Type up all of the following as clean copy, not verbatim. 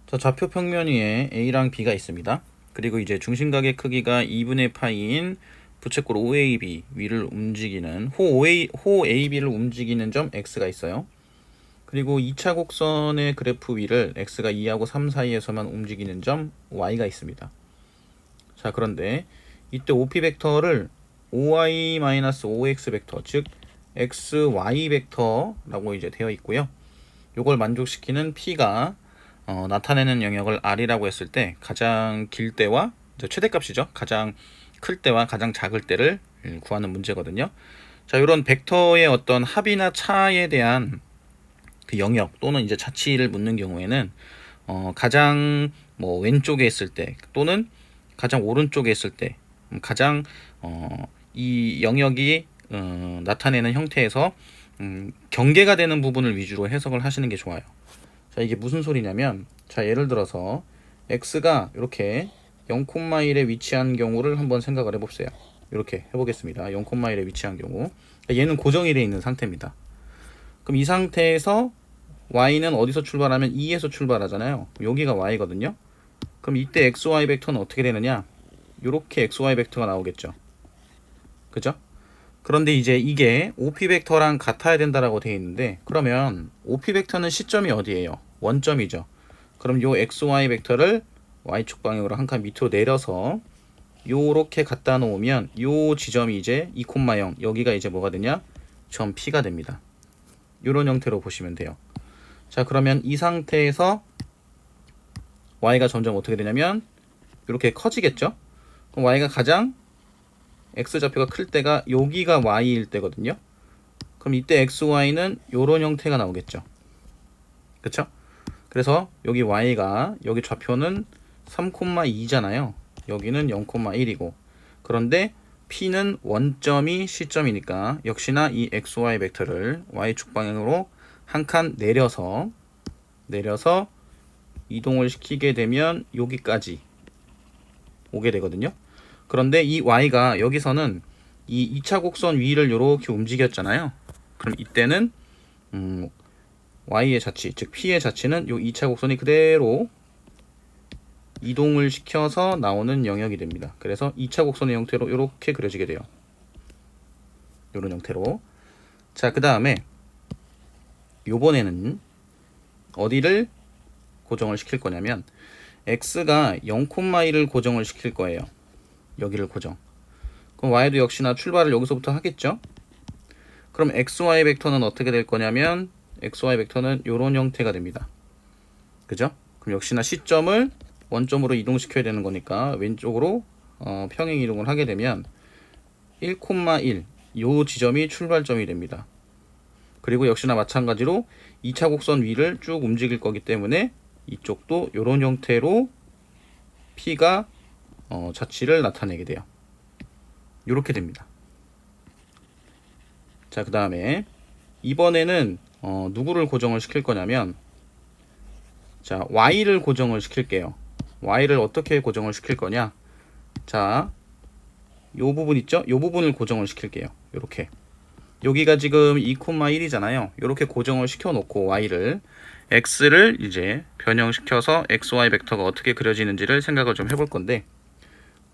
자, 좌표 평면 위에 A랑 B가 있습니다. 그리고 이제 중심각의 크기가 2분의 파이인 부채꼴 OAB 위를 움직이는 호 AB를 움직이는 점 X가 있어요. 그리고 2차 곡선의 그래프 위를 X가 2하고 3 사이에서만 움직이는 점 Y가 있습니다. 자, 그런데 이때 OP 벡터를 OY-OX 벡터, 즉 XY 벡터라고 이제 되어 있고요. 요걸 만족시키는 P가 나타내는 영역을 R이라고 했을 때 가장 길 때와 최대값이죠. 가장 클 때와 가장 작을 때를 구하는 문제거든요. 자, 이런 벡터의 어떤 합이나 차에 대한 그 영역 또는 이제 자치를 묻는 경우에는 가장 왼쪽에 있을 때 또는 가장 오른쪽에 있을 때 가장 이 영역이 나타내는 형태에서 경계가 되는 부분을 위주로 해석을 하시는 게 좋아요. 자, 이게 무슨 소리냐면, 자, 예를 들어서 x가 이렇게 0,1에 위치한 경우를 한번 생각을 해봅세요. 이렇게 해보겠습니다. 0,1에 위치한 경우, 얘는 고정일에 있는 상태입니다. 그럼 이 상태에서 y는 어디서 출발하면 2에서 출발하잖아요. 여기가 y거든요. 그럼 이때 xy 벡터는 어떻게 되느냐? 이렇게 xy 벡터가 나오겠죠. 그죠? 그런데 이제 이게 OP 벡터랑 같아야 된다라고 되어 있는데, 그러면 OP 벡터는 시점이 어디예요? 원점이죠. 그럼 요 XY 벡터를 Y축 방향으로 한 칸 밑으로 내려서 요렇게 갖다 놓으면 요 지점이 이제 2,0 여기가 이제 뭐가 되냐? 점 P가 됩니다. 요런 형태로 보시면 돼요. 자, 그러면 이 상태에서 Y가 점점 어떻게 되냐면 이렇게 커지겠죠? 그럼 Y가 가장 X좌표가 클 때가 여기가 Y일 때거든요. 그럼 이때 XY는 요런 형태가 나오겠죠. 그쵸? 그래서 여기 Y가 여기 좌표는 3,2잖아요. 여기는 0,1이고 그런데 P는 원점이 시점이니까 역시나 이 XY 벡터를 Y축 방향으로 한 칸 내려서 이동을 시키게 되면 여기까지 오게 되거든요. 그런데 이 Y가 여기서는 이 2차 곡선 위를 이렇게 움직였잖아요. 그럼 이때는 Y의 자치, 즉 P의 자치는 이 2차 곡선이 그대로 이동을 시켜서 나오는 영역이 됩니다. 그래서 2차 곡선의 형태로 이렇게 그려지게 돼요. 이런 형태로. 자, 그 다음에 요번에는 어디를 고정을 시킬 거냐면 X가 0,1을 고정을 시킬 거예요. 여기를 고정. 그럼 Y도 역시나 출발을 여기서부터 하겠죠. 그럼 XY 벡터는 어떻게 될 거냐면 XY 벡터는 이런 형태가 됩니다. 그죠? 그럼 역시나 시점을 원점으로 이동시켜야 되는 거니까 왼쪽으로 평행 이동을 하게 되면 1,1 요 지점이 출발점이 됩니다. 그리고 역시나 마찬가지로 2차 곡선 위를 쭉 움직일 거기 때문에 이쪽도 이런 형태로 P가 자치를 나타내게 돼요. 이렇게 됩니다. 자, 그 다음에 이번에는 누구를 고정을 시킬 거냐면, 자, Y를 고정을 시킬게요. Y를 어떻게 고정을 시킬 거냐? 자, 요 부분 있죠? 요 부분을 고정을 시킬게요. 요렇게. 여기가 지금 2,1이잖아요. 요렇게 고정을 시켜 놓고 Y를 X를 이제 변형시켜서 XY 벡터가 어떻게 그려지는지를 생각을 좀 해볼 건데,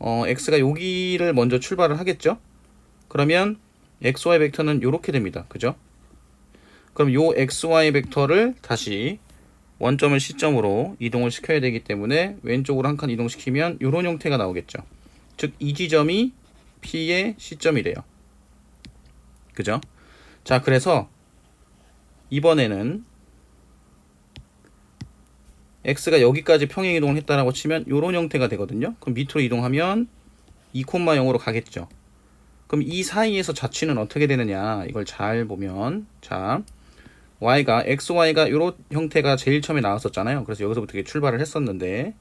X가 여기를 먼저 출발을 하겠죠? 그러면 XY 벡터는 이렇게 됩니다. 그죠? 그럼 요 XY 벡터를 다시 원점을 시점으로 이동을 시켜야 되기 때문에 왼쪽으로 한 칸 이동시키면 이런 형태가 나오겠죠. 즉, 이 지점이 P의 시점이래요. 그죠? 자, 그래서 이번에는 X가 여기까지 평행 이동을 했다라고 치면 이런 형태가 되거든요. 그럼 밑으로 이동하면 2,0으로 가겠죠. 그럼 이 사이에서 자취는 어떻게 되느냐? 이걸 잘 보면, 자, XY가 이런 형태가 제일 처음에 나왔었잖아요. 그래서 여기서부터 출발을 했었는데,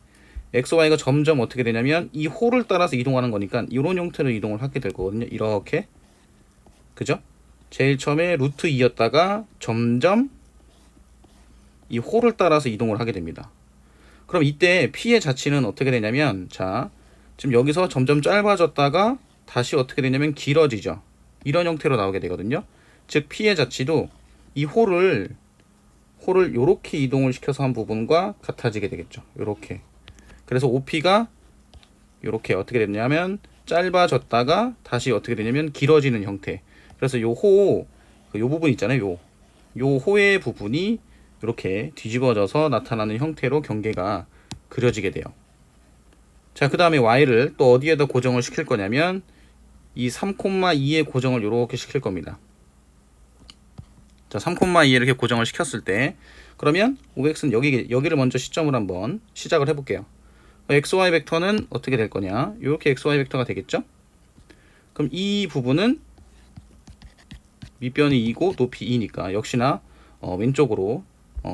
XY가 점점 어떻게 되냐면, 이 호를 따라서 이동하는 거니까, 이런 형태로 이동을 하게 될 거거든요. 이렇게. 그죠? 제일 처음에 루트 2였다가, 점점 이 호를 따라서 이동을 하게 됩니다. 그럼 이때 P의 자치는 어떻게 되냐면, 자, 지금 여기서 점점 짧아졌다가, 다시 어떻게 되냐면 길어지죠. 이런 형태로 나오게 되거든요. 즉 P의 자치도 이 호를 요렇게 이동을 시켜서 한 부분과 같아지게 되겠죠. 요렇게. 그래서 OP가 요렇게 어떻게 됐냐면 짧아졌다가 다시 어떻게 되냐면 길어지는 형태. 그래서 요 부분 있잖아요. 요 호의 부분이 이렇게 뒤집어져서 나타나는 형태로 경계가 그려지게 돼요. 자, 그 다음에 y를 또 어디에다 고정을 시킬 거냐면 이 3,2에 고정을 이렇게 시킬 겁니다. 자, 3,2에 이렇게 고정을 시켰을 때 그러면 OX는 여기를 먼저 시점으로 한번 시작을 해볼게요. XY 벡터는 어떻게 될 거냐? 이렇게 XY 벡터가 되겠죠? 그럼 이 부분은 밑변이 2고 높이 2니까 역시나 왼쪽으로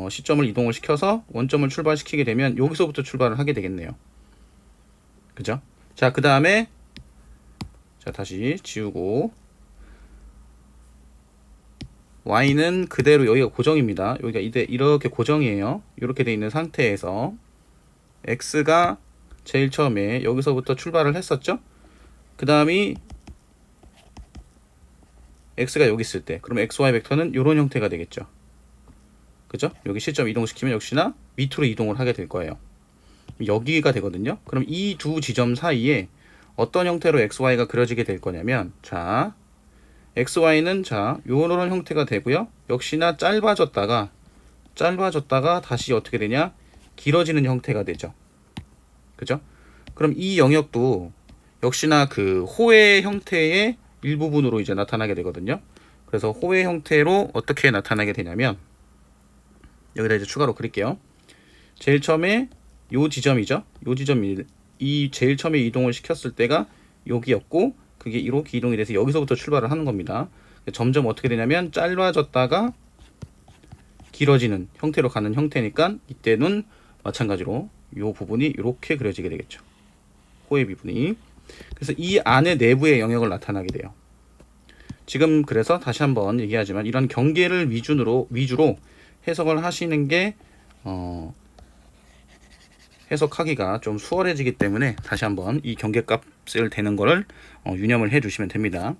시점을 이동을 시켜서 원점을 출발시키게 되면 여기서부터 출발을 하게 되겠네요. 그죠? 자, 그 다음에 자, 다시 지우고 y는 그대로 여기가 고정입니다. 여기가 이렇게 고정이에요. 이렇게 돼 있는 상태에서 x가 제일 처음에 여기서부터 출발을 했었죠. 그 다음이 x가 여기 있을 때 그럼 xy 벡터는 이런 형태가 되겠죠. 그죠? 여기 시점 이동시키면 역시나 밑으로 이동을 하게 될 거예요. 여기가 되거든요. 그럼 이 두 지점 사이에 어떤 형태로 xy가 그려지게 될 거냐면 자, xy는 자 요런 형태가 되고요. 역시나 짧아졌다가 다시 어떻게 되냐? 길어지는 형태가 되죠. 그죠? 그럼 이 영역도 역시나 그 호의 형태의 일부분으로 이제 나타나게 되거든요. 그래서 호의 형태로 어떻게 나타나게 되냐면 여기다 이제 추가로 그릴게요. 제일 처음에 요 지점이죠. 요 지점이 이 제일 처음에 이동을 시켰을 때가 여기였고 그게 이렇게 이동이 돼서 여기서부터 출발을 하는 겁니다. 점점 어떻게 되냐면 짧아졌다가 길어지는 형태로 가는 형태니까 이때는 마찬가지로 요 부분이 이렇게 그려지게 되겠죠. 호의 부분이. 그래서 이 안에 내부의 영역을 나타나게 돼요. 지금 그래서 다시 한번 얘기하지만 이런 경계를 위주로 해석을 하시는 게 해석하기가 좀 수월해지기 때문에 다시 한번 이 경계값을 대는 거를 유념을 해 주시면 됩니다.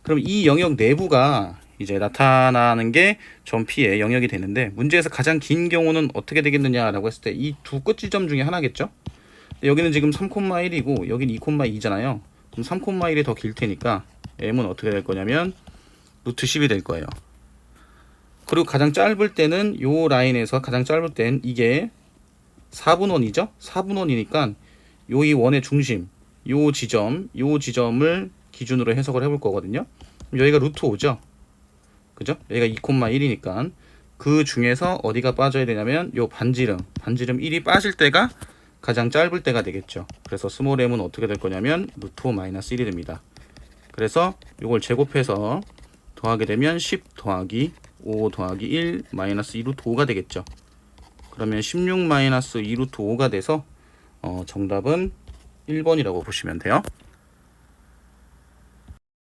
그럼 이 영역 내부가 이제 나타나는 게 점 P의 영역이 되는데 문제에서 가장 긴 경우는 어떻게 되겠느냐라고 했을 때 이 두 끝지점 중에 하나겠죠. 여기는 지금 3,1이고 여기는 2,2잖아요. 그럼 3,1이 더 길 테니까 m은 어떻게 될 거냐면 루트 10이 될 거예요. 그리고 가장 짧을 때는 요 라인에서 가장 짧을 땐 이게 4분원이죠. 4분원이니까 요 이 원의 중심 요 지점을 기준으로 해석을 해볼 거거든요. 여기가 루트 5죠. 그죠? 여기가 2,1이니까 그 중에서 어디가 빠져야 되냐면 요 반지름 1이 빠질 때가 가장 짧을 때가 되겠죠. 그래서 스몰 m은 어떻게 될 거냐면 루트 5 마이너스 1이 됩니다. 그래서 요걸 제곱해서 더하게 되면 10 더하기 5 더하기 1 마이너스 2 루트 5가 되겠죠. 그러면 16 마이너스 2 루트 5가 돼서 정답은 1번이라고 보시면 돼요.